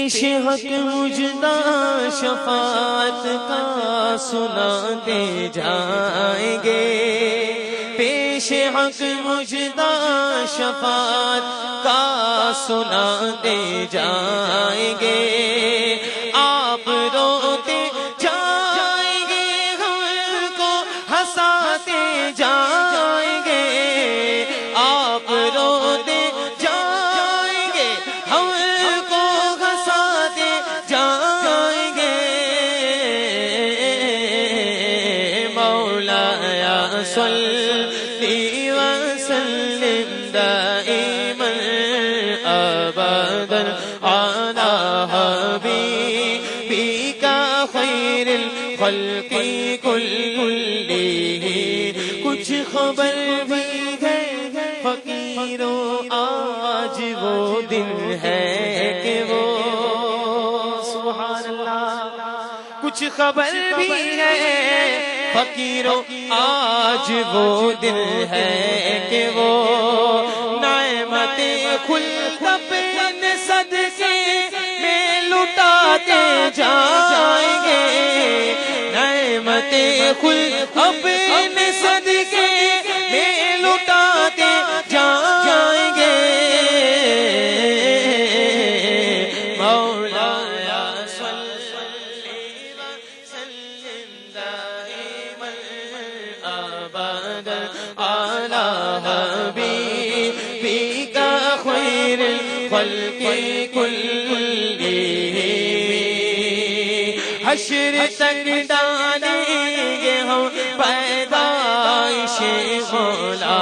پیش حق مجدہ شفاعت کا سناتے جائیں گے، پیش حق مجدہ شفاعت کا سناتے جائیں گے، آپ روتے جائیں گے ہم کو ہنساتے جائیں گے، آپ روتے جائیں گے ہم کو ہنساتے جائیں گے، مولایا صلی وسلم دائما ابدا علی حبیبک خیر الخلق کلہم۔ کچھ خبر بھی ہے فقیروں آج وہ دن ہے کہ وہ سبحان اللہ، کچھ خبر بھی ہے فقیروں آج وہ دن ہے کہ وہ نعمت خلد اپنے صدقے میں لٹاتے جائیں گے، نعمت خلد اپنے صدقے میں لٹاتے جائیں گے، مولایا صلی وسلم دائما ابدا علی حبیبک خیر الخلق کلہم۔ حشر تک ڈالیں گے ہم پیدائش مولا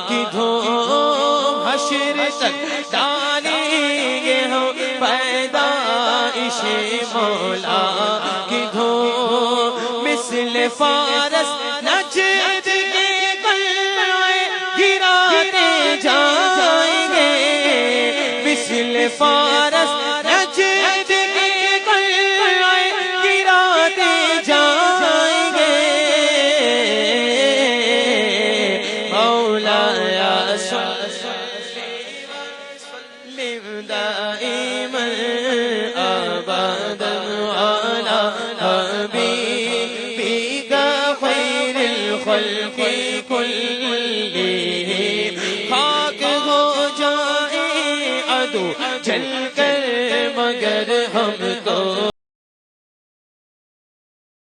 کی دھوم، حشر تک ڈالیں گے ہم پیدائش مولا کی دھوم، مثل فارس نجد کے قلعے گراتے جائیں گے، مثل فارس نجد کے قلعے گراتے جائیں گے، مولایا صلی وسلم دائما ابدا علی حبیبک خیر الخلق کلہم۔ خاک ہو جائے عدو جل کر مگر ہم تو